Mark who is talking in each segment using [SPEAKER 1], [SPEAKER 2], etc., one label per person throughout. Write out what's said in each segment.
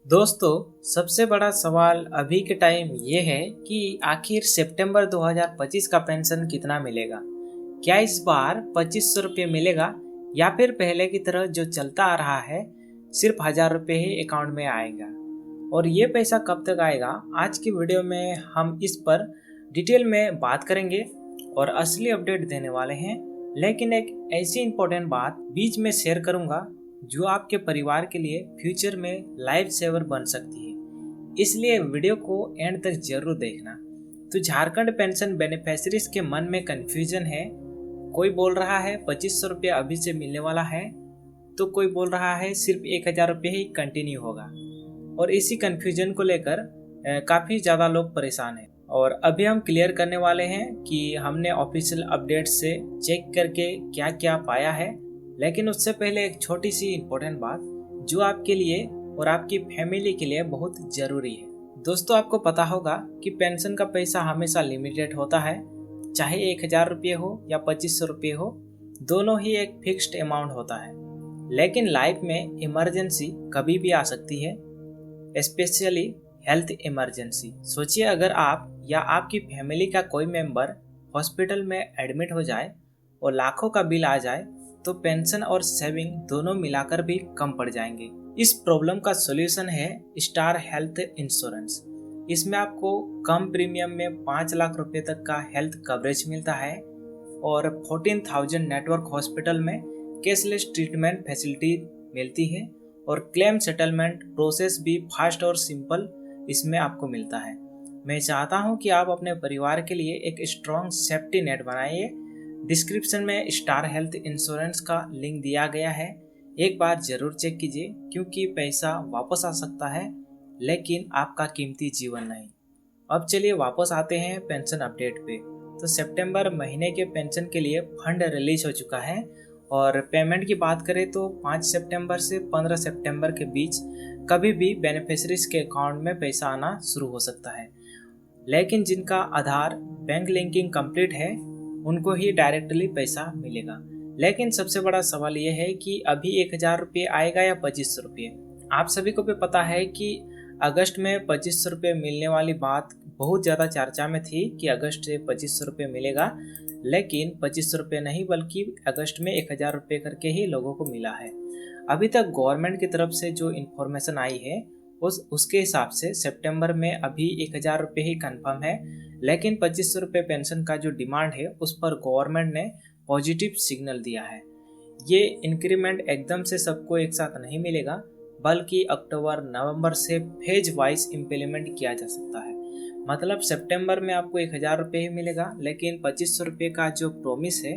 [SPEAKER 1] दोस्तों, सबसे बड़ा सवाल अभी के टाइम ये है कि आखिर सितंबर 2025 का पेंशन कितना मिलेगा। क्या इस बार 2500 रुपये मिलेगा या फिर पहले की तरह जो चलता आ रहा है सिर्फ 1000 रुपये ही अकाउंट में आएगा। और ये पैसा कब तक आएगा, आज की वीडियो में हम इस पर डिटेल में बात करेंगे और असली अपडेट देने वाले हैं। लेकिन एक ऐसी इम्पोर्टेंट बात बीच में शेयर करूंगा जो आपके परिवार के लिए फ्यूचर में लाइफ सेवर बन सकती है, इसलिए वीडियो को एंड तक जरूर देखना। तो झारखंड पेंशन बेनिफिशरीज के मन में कंफ्यूजन है। कोई बोल रहा है 2500 रुपये अभी से मिलने वाला है, तो कोई बोल रहा है सिर्फ 1000 रुपये ही कंटिन्यू होगा। और इसी कंफ्यूजन को लेकर काफ़ी ज़्यादा लोग परेशान हैं। और अभी हम क्लियर करने वाले हैं कि हमने ऑफिशियल अपडेट से चेक करके क्या क्या पाया है। लेकिन उससे पहले एक छोटी सी इम्पोर्टेंट बात जो आपके लिए और आपकी फैमिली के लिए बहुत ज़रूरी है। दोस्तों, आपको पता होगा कि पेंशन का पैसा हमेशा लिमिटेड होता है, चाहे 1000 रुपये हो या 2500 रुपये हो, दोनों ही एक फिक्स्ड अमाउंट होता है। लेकिन लाइफ में इमरजेंसी कभी भी आ सकती है, स्पेशली हेल्थ इमरजेंसी। सोचिए, अगर आप या आपकी फैमिली का कोई मेंबर हॉस्पिटल में एडमिट हो जाए और लाखों का बिल आ जाए तो पेंशन और सेविंग दोनों मिलाकर भी कम पड़ जाएंगे। इस प्रॉब्लम का सॉल्यूशन है स्टार हेल्थ इंश्योरेंस। इसमें आपको कम प्रीमियम में 5 लाख रुपए तक का हेल्थ कवरेज मिलता है और 14,000 नेटवर्क हॉस्पिटल में कैशलेस ट्रीटमेंट फैसिलिटी मिलती है और क्लेम सेटलमेंट प्रोसेस भी फास्ट और सिंपल इसमें आपको मिलता है। मैं चाहता हूं कि आप अपने परिवार के लिए एक स्ट्रॉन्ग सेफ्टी नेट बनाइए। डिस्क्रिप्शन में स्टार हेल्थ इंश्योरेंस का लिंक दिया गया है, एक बार जरूर चेक कीजिए, क्योंकि पैसा वापस आ सकता है लेकिन आपका कीमती जीवन नहीं। अब चलिए वापस आते हैं पेंशन अपडेट पे। तो सितंबर महीने के पेंशन के लिए फंड रिलीज हो चुका है और पेमेंट की बात करें तो 5 सितंबर से 15 सितंबर के बीच कभी भी बेनिफिशरीज के अकाउंट में पैसा आना शुरू हो सकता है। लेकिन जिनका आधार बैंक लिंकिंग कंप्लीट है उनको ही डायरेक्टली पैसा मिलेगा। लेकिन सबसे बड़ा सवाल यह है कि अभी 1000 रुपये आएगा या 2500 रुपये। आप सभी को भी पता है कि अगस्त में 2500 रुपये मिलने वाली बात बहुत ज़्यादा चर्चा में थी कि अगस्त से 2500 रुपये मिलेगा, लेकिन 2500 रुपये नहीं बल्कि अगस्त में 1000 रुपये करके ही लोगों को मिला है। अभी तक गवर्नमेंट की तरफ से जो इन्फॉर्मेशन आई है उसके हिसाब से सितंबर में अभी 1000 रुपये ही कंफर्म है। लेकिन 2500 रुपये पेंशन का जो डिमांड है उस पर गवर्नमेंट ने पॉजिटिव सिग्नल दिया है। ये इंक्रीमेंट एकदम से सबको एक साथ नहीं मिलेगा, बल्कि अक्टूबर नवंबर से फेज वाइज इम्प्लीमेंट किया जा सकता है। मतलब सितंबर में आपको 1000 रुपये ही मिलेगा, लेकिन 2500 रुपये का जो प्रॉमिस है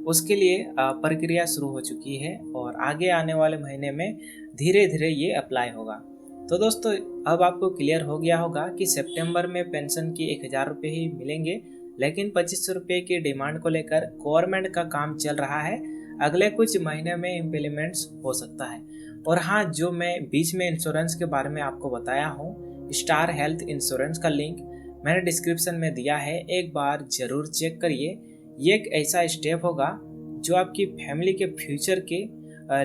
[SPEAKER 1] उसके लिए प्रक्रिया शुरू हो चुकी है और आगे आने वाले महीने में धीरे धीरे ये अप्लाई होगा। तो दोस्तों, अब आपको क्लियर हो गया होगा कि सितंबर में पेंशन की 1000 रुपये ही मिलेंगे, लेकिन 2500 रुपये की डिमांड को लेकर गवर्नमेंट का काम चल रहा है। अगले कुछ महीने में इम्प्लीमेंट्स हो सकता है। और हाँ, जो मैं बीच में इंश्योरेंस के बारे में आपको बताया हूँ, स्टार हेल्थ इंश्योरेंस का लिंक मैंने डिस्क्रिप्शन में दिया है, एक बार ज़रूर चेक करिए। ये एक ऐसा स्टेप होगा जो आपकी फैमिली के फ्यूचर के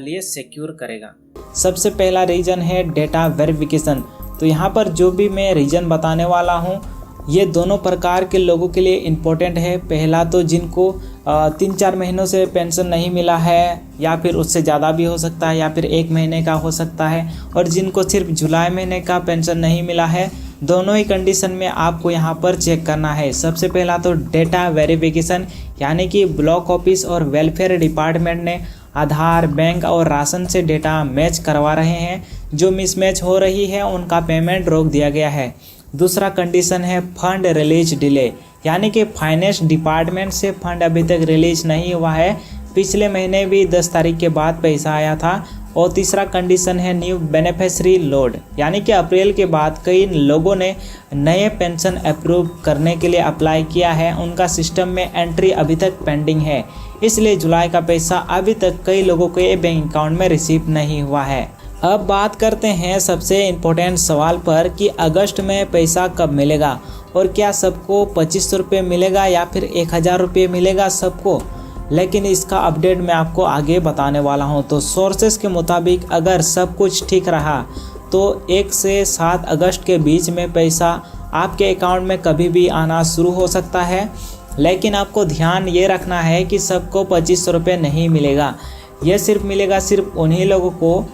[SPEAKER 1] लिए सिक्योर करेगा। सबसे पहला रीजन है डेटा वेरिफिकेशन। तो यहाँ पर जो भी मैं रीजन बताने वाला हूँ ये दोनों प्रकार के लोगों के लिए इम्पोर्टेंट है। पहला तो जिनको 3-4 महीनों से पेंशन नहीं मिला है, या फिर उससे ज़्यादा भी हो सकता है, या फिर 1 महीने का हो सकता है, और जिनको सिर्फ जुलाई महीने का पेंशन नहीं मिला है। दोनों ही कंडीशन में आपको यहाँ पर चेक करना है। सबसे पहला तो डेटा वेरिफिकेशन, यानी कि ब्लॉक ऑफिस और वेलफेयर डिपार्टमेंट ने आधार, बैंक और राशन से डेटा मैच करवा रहे हैं। जो मिसमैच हो रही है उनका पेमेंट रोक दिया गया है। दूसरा कंडीशन है फंड रिलीज डिले, यानी कि फाइनेंस डिपार्टमेंट से फंड अभी तक रिलीज नहीं हुआ है, पिछले महीने भी 10 तारीख के बाद पैसा आया था। और तीसरा कंडीशन है न्यू बेनिफिशरी लोड, यानी कि अप्रैल के बाद कई लोगों ने नए पेंशन अप्रूव करने के लिए अप्लाई किया है, उनका सिस्टम में एंट्री अभी तक पेंडिंग है, इसलिए जुलाई का पैसा अभी तक कई लोगों के बैंक अकाउंट में रिसीव नहीं हुआ है। अब बात करते हैं सबसे इम्पोर्टेंट सवाल पर कि अगस्त में पैसा कब मिलेगा और क्या सबको 2500 रुपये मिलेगा या फिर 1000 रुपये मिलेगा सबको। लेकिन इसका अपडेट मैं आपको आगे बताने वाला हूं। तो सोर्सेस के मुताबिक अगर सब कुछ ठीक रहा तो 1 से 7 अगस्त के बीच में पैसा आपके अकाउंट में कभी भी आना शुरू हो सकता है। लेकिन आपको ध्यान ये रखना है कि सबको 2500 रुपये नहीं मिलेगा। यह सिर्फ मिलेगा सिर्फ उन्हीं लोगों को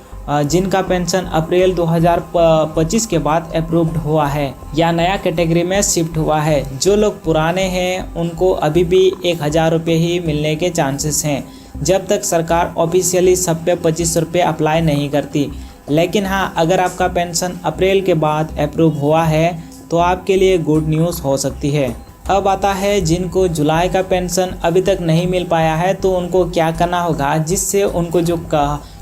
[SPEAKER 1] जिनका पेंशन अप्रैल 2025 के बाद अप्रूव्ड हुआ है या नया कैटेगरी में शिफ्ट हुआ है। जो लोग पुराने हैं उनको अभी भी 1000 रुपये ही मिलने के चांसेस हैं, जब तक सरकार ऑफिशियली सब पे 2500 रुपये अप्लाई नहीं करती। लेकिन हाँ, अगर आपका पेंशन अप्रैल के बाद अप्रूव हुआ है तो आपके लिए गुड न्यूज़ हो सकती है। अब आता है जिनको जुलाई का पेंशन अभी तक नहीं मिल पाया है, तो उनको क्या करना होगा जिससे उनको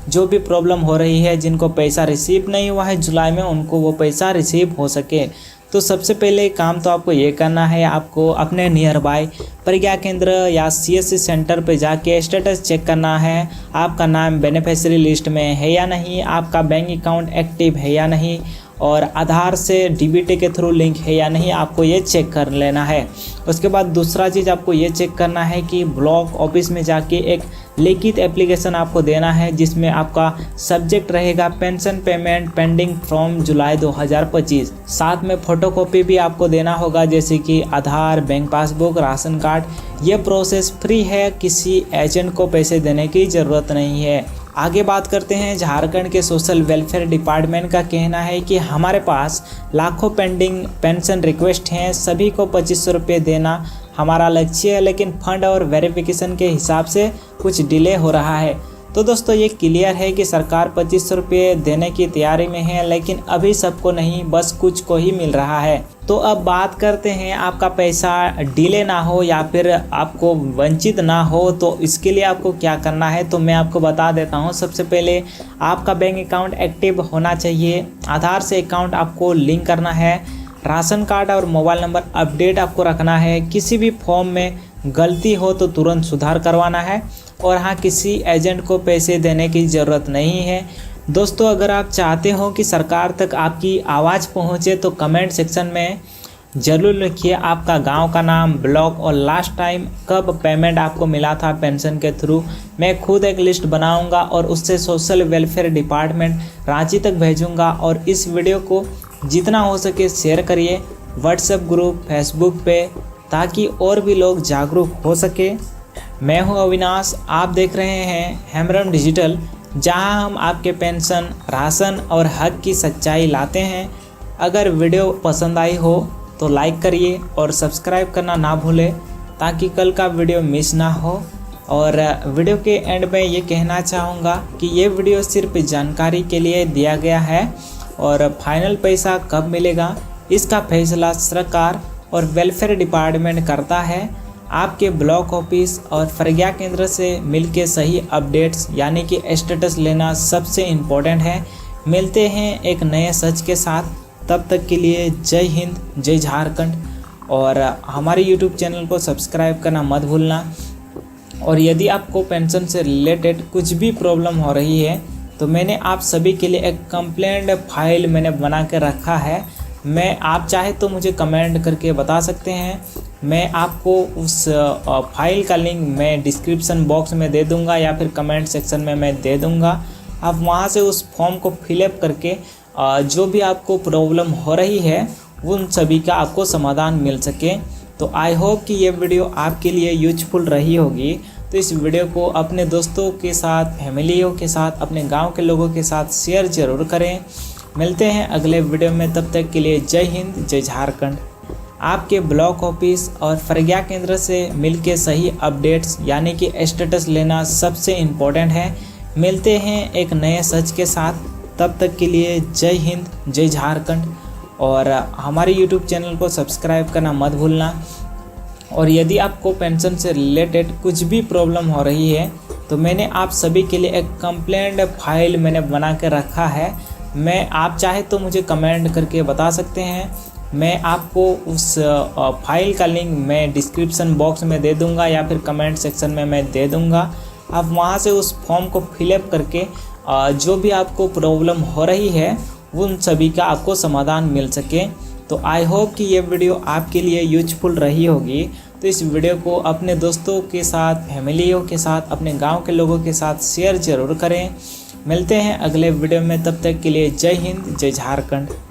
[SPEAKER 1] जो भी प्रॉब्लम हो रही है, जिनको पैसा रिसीव नहीं हुआ है जुलाई में, उनको वो पैसा रिसीव हो सके। तो सबसे पहले काम तो आपको ये करना है, आपको अपने नियर बाय प्रज्ञा केंद्र या CSC सेंटर पे जाके स्टेटस चेक करना है। आपका नाम बेनिफिशियरी लिस्ट में है या नहीं, आपका बैंक अकाउंट एक्टिव है या नहीं, और आधार से DBT के थ्रू लिंक है या नहीं, आपको ये चेक कर लेना है। उसके बाद दूसरा चीज़ आपको ये चेक करना है कि ब्लॉक ऑफिस में जाके एक लिखित एप्लीकेशन आपको देना है, जिसमें आपका सब्जेक्ट रहेगा पेंशन पेमेंट पेंडिंग फ्रॉम जुलाई 2025। साथ में फोटोकॉपी भी आपको देना होगा, जैसे कि आधार, बैंक पासबुक, राशन कार्ड। ये प्रोसेस फ्री है, किसी एजेंट को पैसे देने की ज़रूरत नहीं है। आगे बात करते हैं। झारखंड के सोशल वेलफेयर डिपार्टमेंट का कहना है कि हमारे पास लाखों पेंडिंग पेंशन रिक्वेस्ट हैं, सभी को 2500 रुपये देना हमारा लक्ष्य है, लेकिन फंड और वेरिफिकेशन के हिसाब से कुछ डिले हो रहा है। तो दोस्तों ये क्लियर है कि सरकार 2500 रुपये देने की तैयारी में है, लेकिन अभी सबको नहीं, बस कुछ को ही मिल रहा है। तो अब बात करते हैं, आपका पैसा डिले ना हो या फिर आपको वंचित ना हो, तो इसके लिए आपको क्या करना है तो मैं आपको बता देता हूँ। सबसे पहले आपका बैंक अकाउंट एक्टिव होना चाहिए, आधार से अकाउंट आपको लिंक करना है, राशन कार्ड और मोबाइल नंबर अपडेट आपको रखना है, किसी भी फॉर्म में गलती हो तो तुरंत सुधार करवाना है, और हाँ, किसी एजेंट को पैसे देने की ज़रूरत नहीं है। दोस्तों अगर आप चाहते हो कि सरकार तक आपकी आवाज़ पहुँचे तो कमेंट सेक्शन में ज़रूर लिखिए आपका गांव का नाम, ब्लॉक और लास्ट टाइम कब पेमेंट आपको मिला था पेंशन के थ्रू। मैं खुद एक लिस्ट बनाऊंगा और उससे सोशल वेलफेयर डिपार्टमेंट रांची तक भेजूंगा। और इस वीडियो को जितना हो सके शेयर करिए व्हाट्सएप ग्रुप, फेसबुक पे, ताकि और भी लोग जागरूक हो सके। मैं हूं अविनाश, आप देख रहे हैं हेमरम डिजिटल, जहां हम आपके पेंशन, राशन और हक की सच्चाई लाते हैं। अगर वीडियो पसंद आई हो तो लाइक करिए और सब्सक्राइब करना ना भूलें, ताकि कल का वीडियो मिस ना हो। और वीडियो के एंड में ये कहना चाहूँगा कि ये वीडियो सिर्फ जानकारी के लिए दिया गया है, और फाइनल पैसा कब मिलेगा इसका फैसला सरकार और वेलफेयर डिपार्टमेंट करता है। आपके ब्लॉक ऑफिस और प्रज्ञा केंद्र से मिलके सही अपडेट्स यानी कि स्टेटस लेना सबसे इम्पोर्टेंट है। मिलते हैं एक नए सच के साथ, तब तक के लिए जय हिंद, जय झारखंड। और हमारे यूट्यूब चैनल को सब्सक्राइब करना मत भूलना। और यदि आपको पेंशन से रिलेटेड कुछ भी प्रॉब्लम हो रही है तो मैंने आप सभी के लिए एक कंप्लेंट फाइल मैंने बना के रखा है। आप चाहे तो मुझे कमेंट करके बता सकते हैं, मैं आपको उस फाइल का लिंक मैं डिस्क्रिप्शन बॉक्स में दे दूंगा या फिर कमेंट सेक्शन में मैं दे दूंगा। आप वहां से उस फॉर्म को फिलअप करके जो भी आपको प्रॉब्लम हो रही है उन सभी का आपको समाधान मिल सके। तो आई होप कि ये वीडियो आपके लिए यूजफुल रही होगी। तो इस वीडियो को अपने दोस्तों के साथ, फैमिलियों के साथ, अपने गांव के लोगों के साथ शेयर जरूर करें। मिलते हैं अगले वीडियो में, तब तक के लिए जय हिंद, जय झारखंड। आपके ब्लॉक ऑफिस और प्रज्ञा केंद्र से मिलके सही अपडेट्स यानी कि स्टेटस लेना सबसे इम्पोर्टेंट है। मिलते हैं एक नए सच के साथ, तब तक के लिए जय हिंद, जय झारखंड। और हमारे यूट्यूब चैनल को सब्सक्राइब करना मत भूलना। और यदि आपको पेंशन से रिलेटेड कुछ भी प्रॉब्लम हो रही है तो मैंने आप सभी के लिए एक कंप्लेंट फाइल मैंने बना के रखा है। आप चाहे तो मुझे कमेंट करके बता सकते हैं, मैं आपको उस फाइल का लिंक मैं डिस्क्रिप्शन बॉक्स में दे दूंगा या फिर कमेंट सेक्शन में मैं दे दूंगा। आप वहां से उस फॉर्म को फिलअप करके जो भी आपको प्रॉब्लम हो रही है उन सभी का आपको समाधान मिल सके। तो आई होप कि ये वीडियो आपके लिए यूजफुल रही होगी। तो इस वीडियो को अपने दोस्तों के साथ, फैमिलियों के साथ, अपने गांव के लोगों के साथ शेयर जरूर करें। मिलते हैं अगले वीडियो में, तब तक के लिए जय हिंद, जय झारखंड।